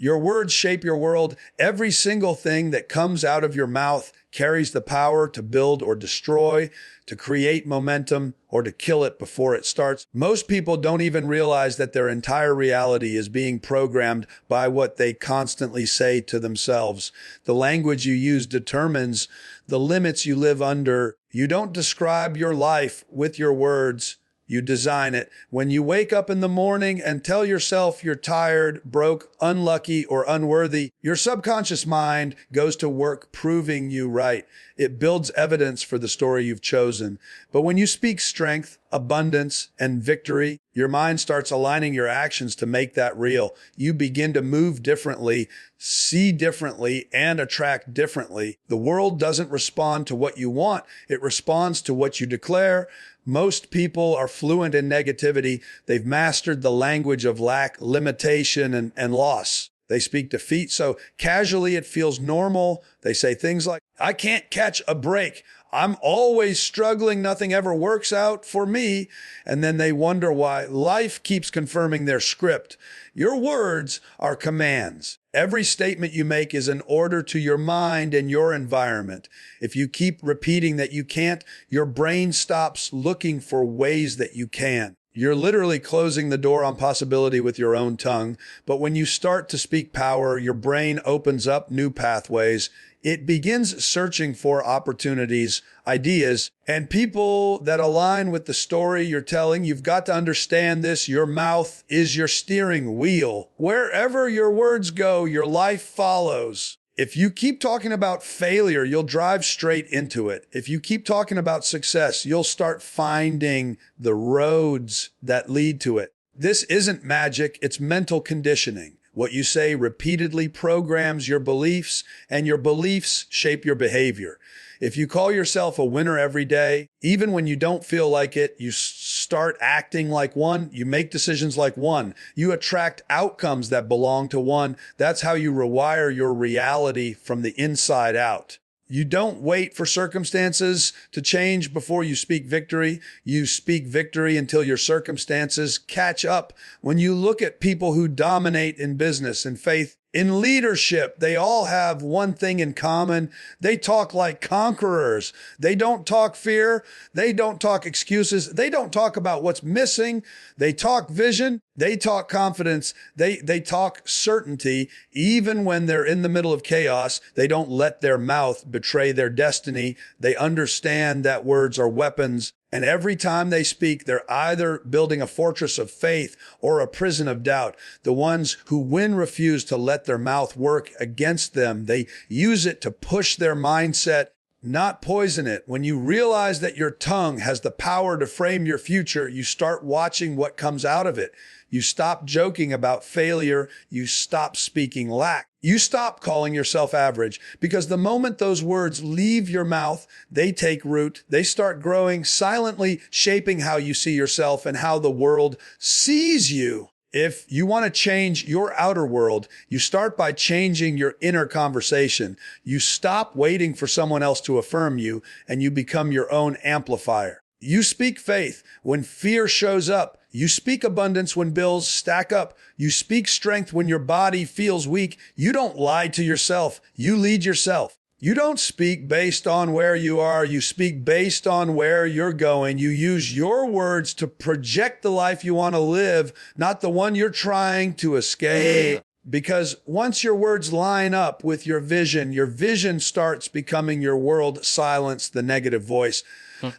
Your words shape your world. Every single thing that comes out of your mouth carries the power to build or destroy, to create momentum, or to kill it before it starts. Most people don't even realize that their entire reality is being programmed by what they constantly say to themselves. The language you use determines the limits you live under. You don't describe your life with your words. You design it. When you wake up in the morning and tell yourself you're tired, broke, unlucky, or unworthy, your subconscious mind goes to work proving you right. It builds evidence for the story you've chosen. But when you speak strength, abundance, and victory, your mind starts aligning your actions to make that real. You begin to move differently, see differently, and attract differently. The world doesn't respond to what you want. It responds to what you declare. Most people are fluent in negativity. They've mastered the language of lack, limitation, and loss. They speak defeat so casually it feels normal. They say things like, I can't catch a break. I'm always struggling. Nothing ever works out for me. And then they wonder why life keeps confirming their script. Your words are commands. Every statement you make is an order to your mind and your environment. If you keep repeating that you can't, your brain stops looking for ways that you can. You're literally closing the door on possibility with your own tongue. But when you start to speak power, your brain opens up new pathways. It begins searching for opportunities, ideas, and people that align with the story you're telling. You've got to understand this. Your mouth is your steering wheel. Wherever your words go, your life follows. If you keep talking about failure, you'll drive straight into it. If you keep talking about success, you'll start finding the roads that lead to it. This isn't magic. It's mental conditioning. What you say repeatedly programs your beliefs, and your beliefs shape your behavior. If you call yourself a winner every day, even when you don't feel like it, you start acting like one, you make decisions like one, you attract outcomes that belong to one. That's how you rewire your reality from the inside out. You don't wait for circumstances to change before you speak victory. You speak victory until your circumstances catch up. When you look at people who dominate in business and faith, in leadership, they all have one thing in common. They talk like conquerors. They don't talk fear. They don't talk excuses. They don't talk about what's missing. They talk vision. They talk confidence. They talk certainty. Even when they're in the middle of chaos, they don't let their mouth betray their destiny. They understand that words are weapons. And every time they speak, they're either building a fortress of faith or a prison of doubt. The ones who win refuse to let their mouth work against them. They use it to push their mindset, not poison it. When you realize that your tongue has the power to frame your future, you start watching what comes out of it. You stop joking about failure. You stop speaking lack. You stop calling yourself average, because the moment those words leave your mouth, they take root. They start growing, silently shaping how you see yourself and how the world sees you. If you want to change your outer world, you start by changing your inner conversation. You stop waiting for someone else to affirm you, and you become your own amplifier. You speak faith when fear shows up. You speak abundance when bills stack up. You speak strength when your body feels weak. You don't lie to yourself. You lead yourself. You don't speak based on where you are. You speak based on where you're going. You use your words to project the life you want to live, not the one you're trying to escape. Because once your words line up with your vision starts becoming your world. Silence the negative voice.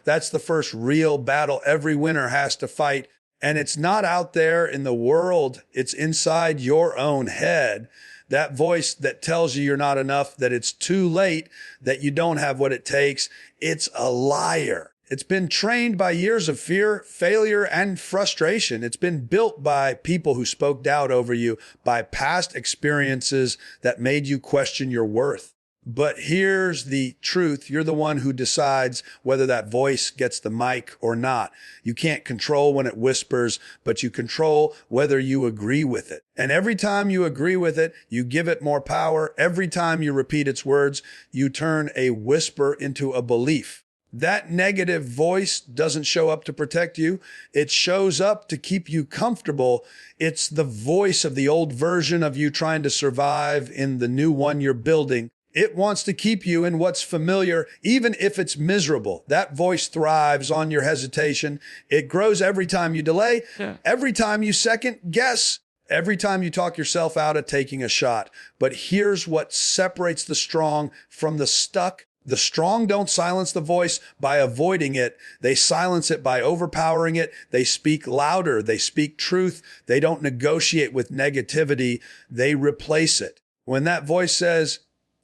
That's the first real battle every winner has to fight. And it's not out there in the world. It's inside your own head. That voice that tells you you're not enough, that it's too late, that you don't have what it takes. It's a liar. It's been trained by years of fear, failure, and frustration. It's been built by people who spoke doubt over you, by past experiences that made you question your worth. But here's the truth. You're the one who decides whether that voice gets the mic or not. You can't control when it whispers, but you control whether you agree with it. And every time you agree with it, you give it more power. Every time you repeat its words, you turn a whisper into a belief. That negative voice doesn't show up to protect you. It shows up to keep you comfortable. It's the voice of the old version of you trying to survive in the new one you're building. It wants to keep you in what's familiar, even if it's miserable. That voice thrives on your hesitation. It grows every time you delay, every time you second guess, every time you talk yourself out of taking a shot. But here's what separates the strong from the stuck. The strong don't silence the voice by avoiding it. They silence it by overpowering it. They speak louder. They speak truth. They don't negotiate with negativity. They replace it. When that voice says,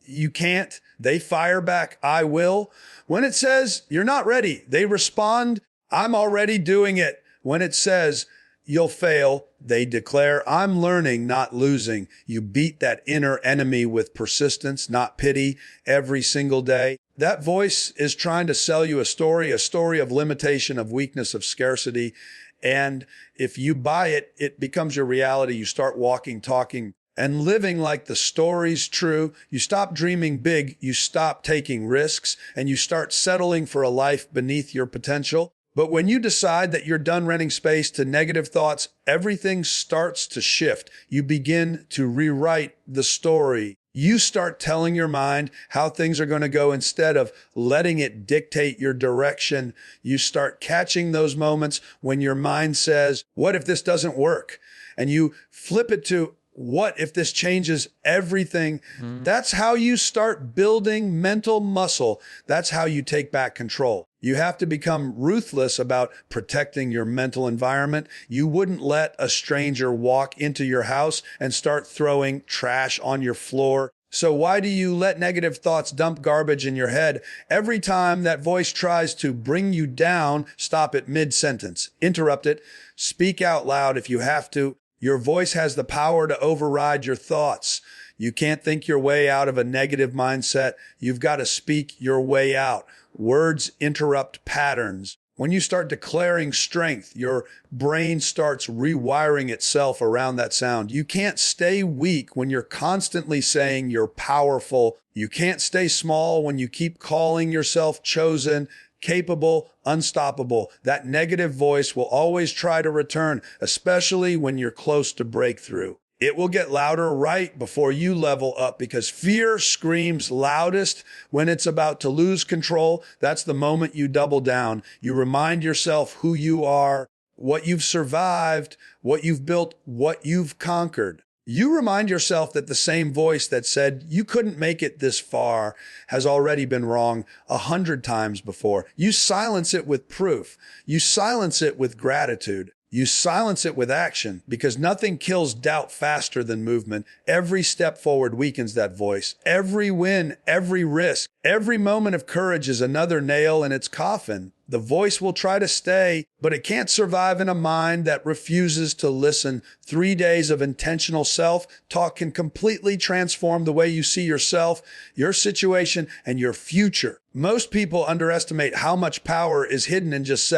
you can't, they fire back, I will. When it says, you're not ready, they respond, I'm already doing it. When it says, you'll fail, they declare, I'm learning, not losing. You beat that inner enemy with persistence, not pity, every single day. That voice is trying to sell you a story of limitation, of weakness, of scarcity. And if you buy it, it becomes your reality. You start walking, talking, and living like the story's true. You stop dreaming big, you stop taking risks, and you start settling for a life beneath your potential. But when you decide that you're done renting space to negative thoughts, everything starts to shift. You begin to rewrite the story. You start telling your mind how things are going to go instead of letting it dictate your direction. You start catching those moments when your mind says, what if this doesn't work? And you flip it to, what if this changes everything? That's how you start building mental muscle. That's how you take back control. You have to become ruthless about protecting your mental environment. You wouldn't let a stranger walk into your house and start throwing trash on your floor. So why do you let negative thoughts dump garbage in your head? Every time that voice tries to bring you down, stop it mid-sentence. Interrupt it. Speak out loud if you have to. Your voice has the power to override your thoughts. You can't think your way out of a negative mindset. You've got to speak your way out. Words interrupt patterns. When you start declaring strength, your brain starts rewiring itself around that sound. You can't stay weak when you're constantly saying you're powerful. You can't stay small when you keep calling yourself chosen, capable, unstoppable. That negative voice will always try to return, especially when you're close to breakthrough. It will get louder right before you level up because fear screams loudest when it's about to lose control. That's the moment you double down. You remind yourself who you are, what you've survived, what you've built, what you've conquered. You remind yourself that the same voice that said you couldn't make it this far has already been wrong 100 times before. You silence it with proof. You silence it with gratitude. You silence it with action because nothing kills doubt faster than movement. Every step forward weakens that voice. Every win, every risk, every moment of courage is another nail in its coffin. The voice will try to stay, but it can't survive in a mind that refuses to listen. 3 days of intentional self-talk can completely transform the way you see yourself, your situation, and your future. Most people underestimate how much power is hidden in just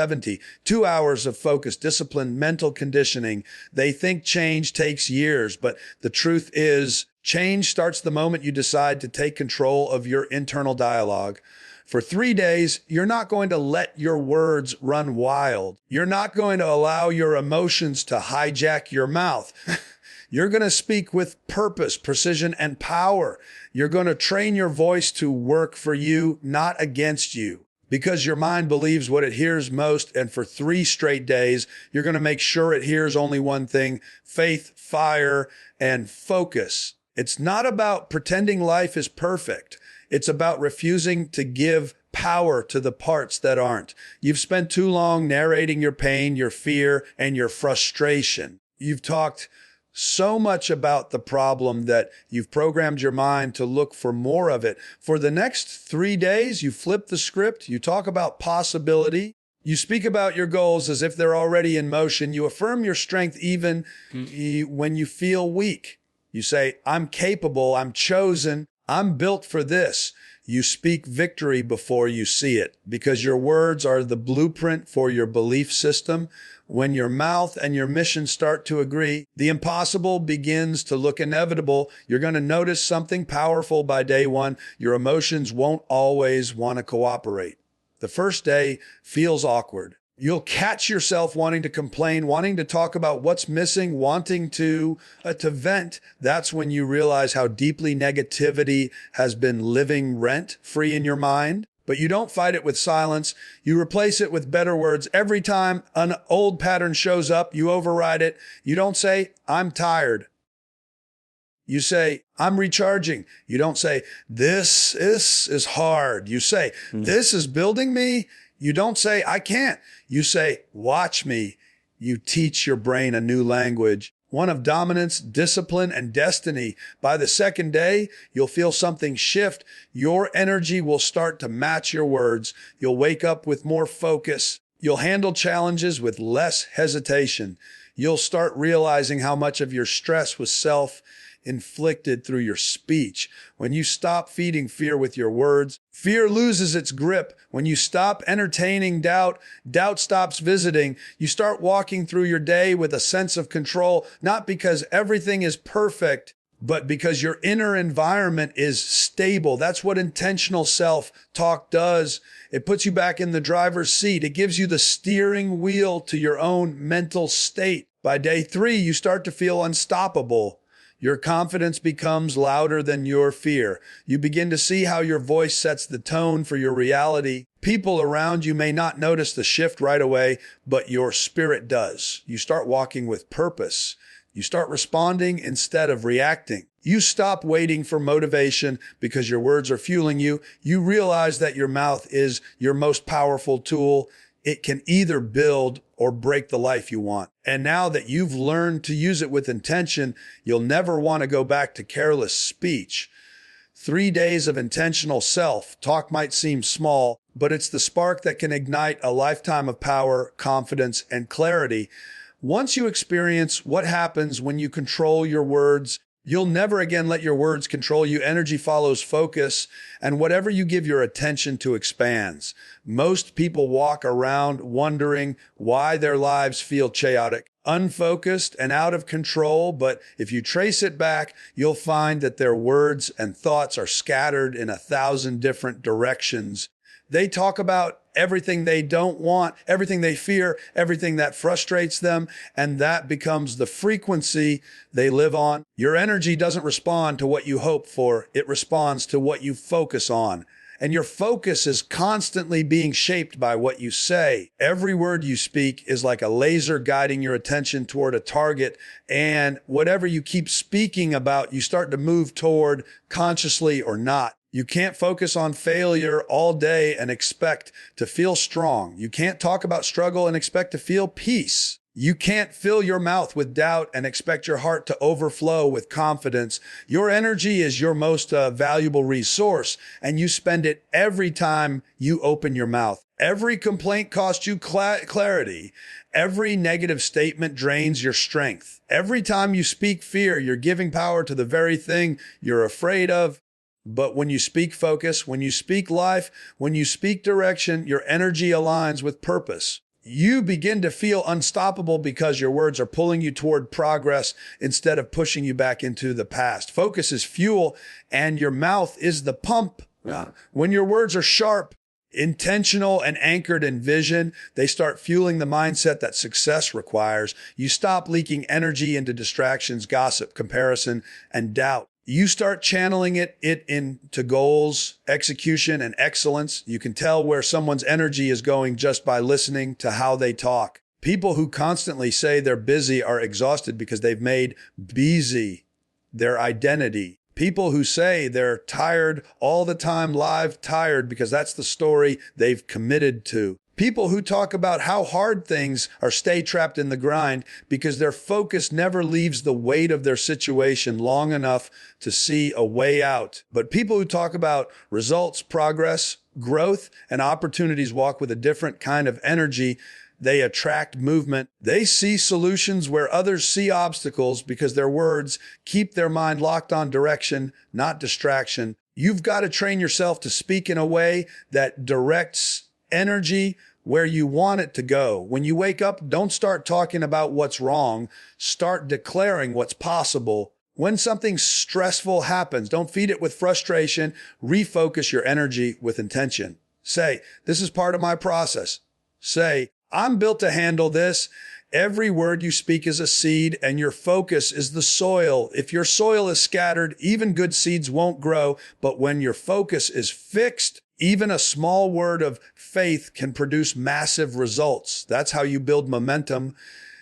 2 hours of focus, discipline, mental conditioning. They think change takes years, but the truth is, change starts the moment you decide to take control of your internal dialogue. For 3 days, you're not going to let your words run wild. You're not going to allow your emotions to hijack your mouth. You're going to speak with purpose, precision, and power. You're going to train your voice to work for you, not against you, because your mind believes what it hears most. And for 3 straight days, you're going to make sure it hears only one thing: faith, fire, and focus. It's not about pretending life is perfect. It's about refusing to give power to the parts that aren't. You've spent too long narrating your pain, your fear, and your frustration. You've talked so much about the problem that you've programmed your mind to look for more of it. For the next 3 days, you flip the script. You talk about possibility. You speak about your goals as if they're already in motion. You affirm your strength even when you feel weak. You say, I'm capable, I'm chosen, I'm built for this. You speak victory before you see it because your words are the blueprint for your belief system. When your mouth and your mission start to agree, the impossible begins to look inevitable. You're going to notice something powerful by day 1. Your emotions won't always want to cooperate. The first day feels awkward. You'll catch yourself wanting to complain, wanting to talk about what's missing, wanting to vent. That's when you realize how deeply negativity has been living rent-free in your mind. But you don't fight it with silence. You replace it with better words. Every time an old pattern shows up, you override it. You don't say, I'm tired. You say, I'm recharging. You don't say, this is hard. You say, this is building me. You don't say, I can't. You say, watch me. You teach your brain a new language, one of dominance, discipline, and destiny. By the second day, you'll feel something shift. Your energy will start to match your words. You'll wake up with more focus. You'll handle challenges with less hesitation. You'll start realizing how much of your stress was self-inflicted through your speech. When you stop feeding fear with your words, fear loses its grip. When you stop entertaining doubt, doubt stops visiting. You start walking through your day with a sense of control, not because everything is perfect, but because your inner environment is stable. That's what intentional self-talk does. It puts you back in the driver's seat. It gives you the steering wheel to your own mental state. By day 3, you start to feel unstoppable. Your confidence becomes louder than your fear. You begin to see how your voice sets the tone for your reality. People around you may not notice the shift right away, but your spirit does. You start walking with purpose. You start responding instead of reacting. You stop waiting for motivation because your words are fueling you. You realize that your mouth is your most powerful tool. It can either build or break the life you want. And now that you've learned to use it with intention, you'll never want to go back to careless speech. 3 days of intentional self-talk might seem small, but it's the spark that can ignite a lifetime of power, confidence, and clarity. Once you experience what happens when you control your words, you'll never again let your words control you. Energy follows focus, and whatever you give your attention to expands. Most people walk around wondering why their lives feel chaotic, unfocused, and out of control. But if you trace it back, you'll find that their words and thoughts are scattered in 1,000 different directions. They talk about everything they don't want, everything they fear, everything that frustrates them, and that becomes the frequency they live on. Your energy doesn't respond to what you hope for. It responds to what you focus on. And your focus is constantly being shaped by what you say. Every word you speak is like a laser guiding your attention toward a target. And whatever you keep speaking about, you start to move toward, consciously or not. You can't focus on failure all day and expect to feel strong. You can't talk about struggle and expect to feel peace. You can't fill your mouth with doubt and expect your heart to overflow with confidence. Your energy is your most valuable resource, and you spend it every time you open your mouth. Every complaint costs you clarity. Every negative statement drains your strength. Every time you speak fear, you're giving power to the very thing you're afraid of. But when you speak focus, when you speak life, when you speak direction, your energy aligns with purpose. You begin to feel unstoppable because your words are pulling you toward progress instead of pushing you back into the past. Focus is fuel, and your mouth is the pump. When your words are sharp, intentional, and anchored in vision, they start fueling the mindset that success requires. You stop leaking energy into distractions, gossip, comparison, and doubt. You start channeling it into goals, execution, and excellence. You can tell where someone's energy is going just by listening to how they talk. People who constantly say they're busy are exhausted because they've made busy their identity. People who say they're tired all the time, live tired, because that's the story they've committed to. People who talk about how hard things are stay trapped in the grind because their focus never leaves the weight of their situation long enough to see a way out. But people who talk about results, progress, growth, and opportunities walk with a different kind of energy. They attract movement. They see solutions where others see obstacles because their words keep their mind locked on direction, not distraction. You've got to train yourself to speak in a way that directs energy where you want it to go. When you wake up, don't start talking about what's wrong. Start declaring what's possible. When something stressful happens, don't feed it with frustration. Refocus your energy with intention. Say, this is part of my process. Say, I'm built to handle this. Every word you speak is a seed, and your focus is the soil. If your soil is scattered, even good seeds won't grow. But when your focus is fixed, even a small word of faith can produce massive results. That's how you build momentum.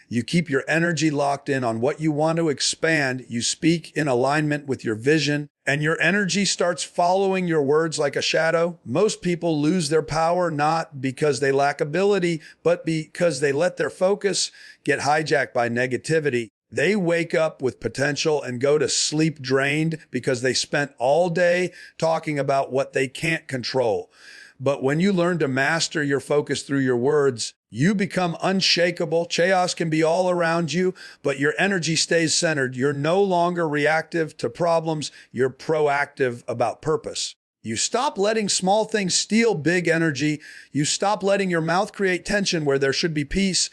You keep your energy locked in on what you want to expand. You speak in alignment with your vision, and your energy starts following your words like a shadow. Most people lose their power not because they lack ability, but because they let their focus get hijacked by negativity. They wake up with potential and go to sleep drained because they spent all day talking about what they can't control. But when you learn to master your focus through your words, you become unshakable. Chaos can be all around you, but your energy stays centered. You're no longer reactive to problems. You're proactive about purpose. You stop letting small things steal big energy. You stop letting your mouth create tension where there should be peace.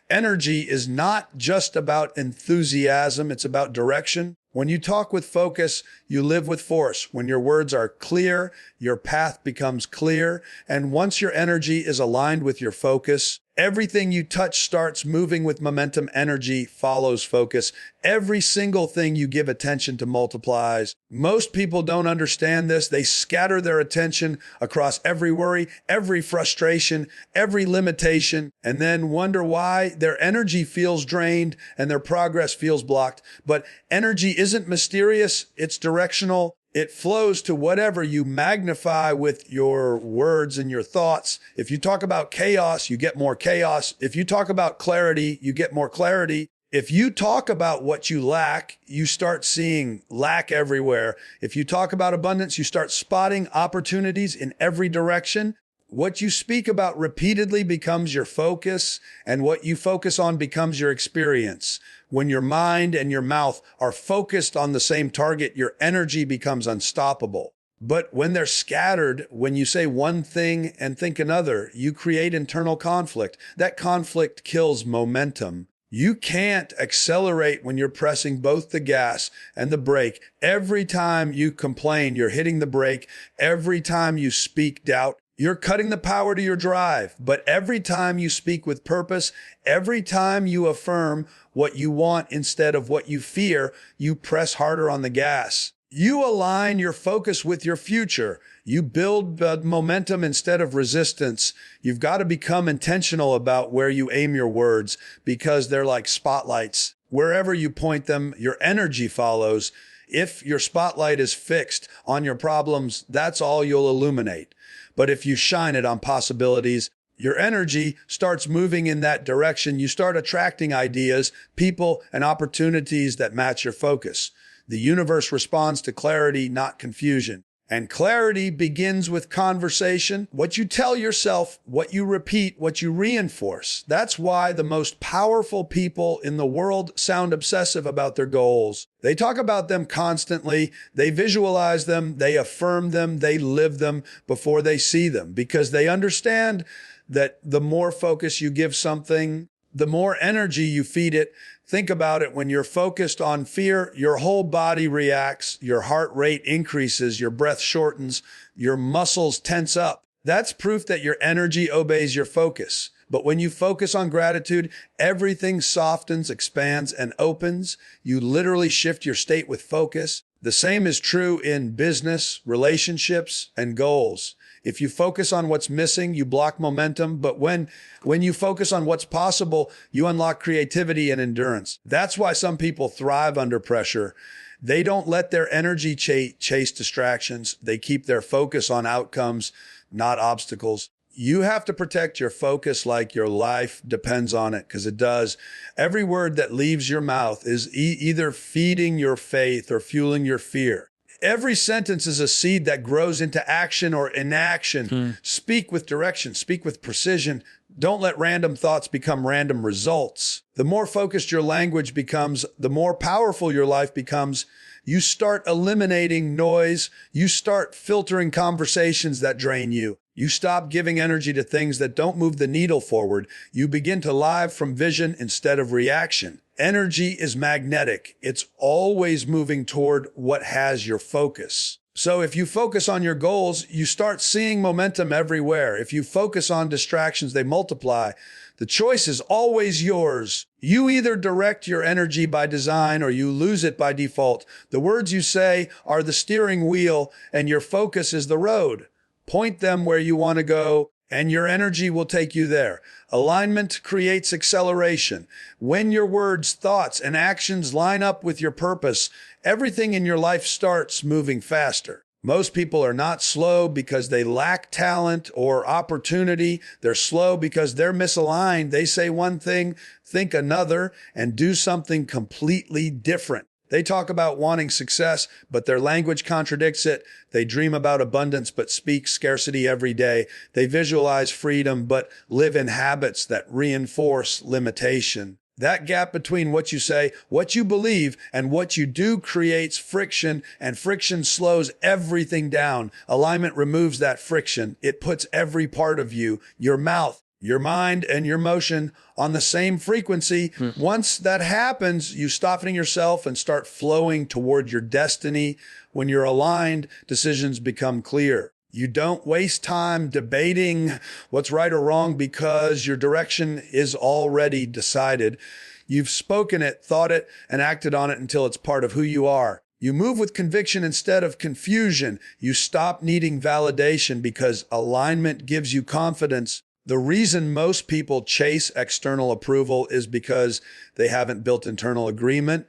Energy is not just about enthusiasm. It's about direction. When you talk with focus, you live with force. When your words are clear, your path becomes clear. And once your energy is aligned with your focus, everything you touch starts moving with momentum. Energy follows focus. Every single thing you give attention to multiplies. Most people don't understand this. They scatter their attention across every worry, every frustration, every limitation, and then wonder why their energy feels drained and their progress feels blocked. But energy isn't mysterious. It's directional. It flows to whatever you magnify with your words and your thoughts. If you talk about chaos, you get more chaos. If you talk about clarity, you get more clarity. If you talk about what you lack, you start seeing lack everywhere. If you talk about abundance, you start spotting opportunities in every direction. What you speak about repeatedly becomes your focus, and what you focus on becomes your experience. When your mind and your mouth are focused on the same target, your energy becomes unstoppable. But when they're scattered, when you say one thing and think another, you create internal conflict. That conflict kills momentum. You can't accelerate when you're pressing both the gas and the brake. Every time you complain, you're hitting the brake. Every time you speak doubt, you're cutting the power to your drive. But every time you speak with purpose, every time you affirm what you want instead of what you fear, you press harder on the gas. You align your focus with your future. You build momentum instead of resistance. You've got to become intentional about where you aim your words because they're like spotlights. Wherever you point them, your energy follows. If your spotlight is fixed on your problems, that's all you'll illuminate. But if you shine it on possibilities, your energy starts moving in that direction. You start attracting ideas, people, and opportunities that match your focus. The universe responds to clarity, not confusion. And clarity begins with conversation. What you tell yourself, what you repeat, what you reinforce. That's why the most powerful people in the world sound obsessive about their goals. They talk about them constantly. They visualize them. They affirm them. They live them before they see them because they understand that the more focus you give something, the more energy you feed it. Think about it. When you're focused on fear, your whole body reacts, your heart rate increases, your breath shortens, your muscles tense up. That's proof that your energy obeys your focus. But when you focus on gratitude, everything softens, expands, and opens. You literally shift your state with focus. The same is true in business, relationships, and goals. If you focus on what's missing, you block momentum. But when you focus on what's possible, you unlock creativity and endurance. That's why some people thrive under pressure. They don't let their energy chase distractions. They keep their focus on outcomes, not obstacles. You have to protect your focus like your life depends on it, because it does. Every word that leaves your mouth is either feeding your faith or fueling your fear. Every sentence is a seed that grows into action or inaction. Speak with direction. Speak with precision. Don't let random thoughts become random results. The more focused your language becomes, the more powerful your life becomes. You start eliminating noise. You start filtering conversations that drain you. You stop giving energy to things that don't move the needle forward. You begin to live from vision instead of reaction. Energy is magnetic. It's always moving toward what has your focus. So if you focus on your goals, you start seeing momentum everywhere. If you focus on distractions, they multiply. The choice is always yours. You either direct your energy by design or you lose it by default. The words you say are the steering wheel and your focus is the road. Point them where you want to go and your energy will take you there. Alignment creates acceleration. When your words, thoughts, and actions line up with your purpose, everything in your life starts moving faster. Most people are not slow because they lack talent or opportunity. They're slow because they're misaligned. They say one thing, think another, and do something completely different. They talk about wanting success, but their language contradicts it. They dream about abundance, but speak scarcity every day. They visualize freedom, but live in habits that reinforce limitation. That gap between what you say, what you believe, and what you do creates friction, and friction slows everything down. Alignment removes that friction. It puts every part of you, your mouth, your mind, and your motion on the same frequency. Once that happens, you stop hitting yourself and start flowing toward your destiny. When you're aligned, decisions become clear. You don't waste time debating what's right or wrong because your direction is already decided. You've spoken it, thought it, and acted on it until it's part of who you are. You move with conviction instead of confusion. You stop needing validation because alignment gives you confidence. The reason most people chase external approval is because they haven't built internal agreement.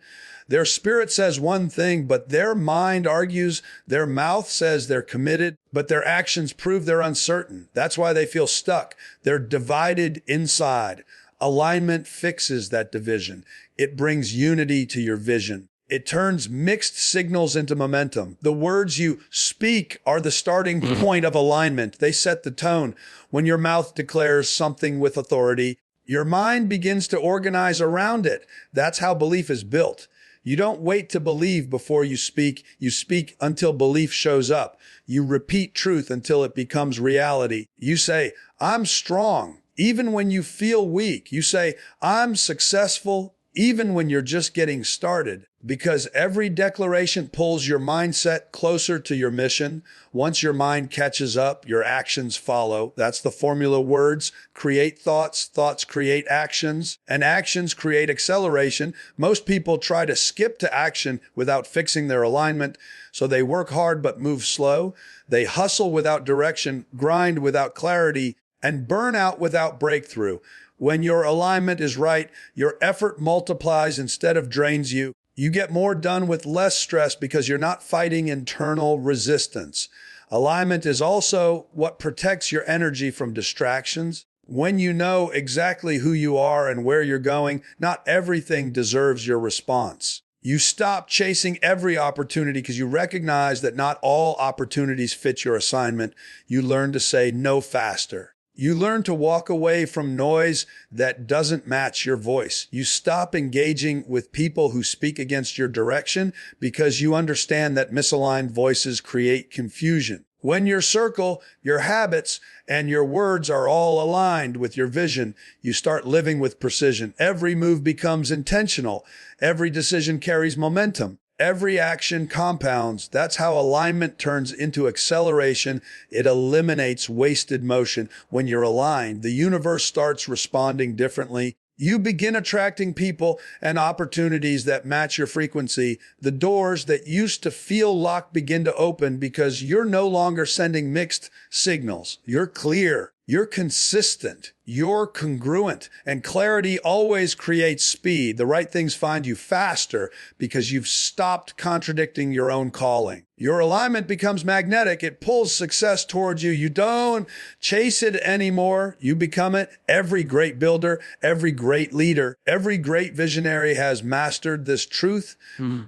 Their spirit says one thing, but their mind argues. Their mouth says they're committed, but their actions prove they're uncertain. That's why they feel stuck. They're divided inside. Alignment fixes that division. It brings unity to your vision. It turns mixed signals into momentum. The words you speak are the starting point of alignment. They set the tone. When your mouth declares something with authority, your mind begins to organize around it. That's how belief is built. You don't wait to believe before you speak. You speak until belief shows up. You repeat truth until it becomes reality. You say, I'm strong, even when you feel weak. You say, I'm successful, even when you're just getting started. Because every declaration pulls your mindset closer to your mission. Once your mind catches up, your actions follow. That's the formula. Words create thoughts, thoughts create actions, and actions create acceleration. Most people try to skip to action without fixing their alignment, so they work hard but move slow. They hustle without direction, grind without clarity, and burn out without breakthrough. When your alignment is right, your effort multiplies instead of drains you. You get more done with less stress because you're not fighting internal resistance. Alignment is also what protects your energy from distractions. When you know exactly who you are and where you're going, not everything deserves your response. You stop chasing every opportunity because you recognize that not all opportunities fit your assignment. You learn to say no faster. You learn to walk away from noise that doesn't match your voice. You stop engaging with people who speak against your direction because you understand that misaligned voices create confusion. When your circle, your habits, and your words are all aligned with your vision, you start living with precision. Every move becomes intentional. Every decision carries momentum. Every action compounds. That's how alignment turns into acceleration. It eliminates wasted motion. When you're aligned, the universe starts responding differently. You begin attracting people and opportunities that match your frequency. The doors that used to feel locked begin to open because you're no longer sending mixed signals. You're clear. You're consistent. You're congruent. And clarity always creates speed. The right things find you faster because you've stopped contradicting your own calling. Your alignment becomes magnetic. It pulls success towards you. You don't chase it anymore. You become it. Every great builder, every great leader, every great visionary has mastered this truth.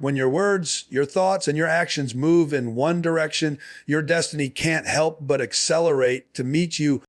When your words, your thoughts, and your actions move in one direction, your destiny can't help but accelerate to meet you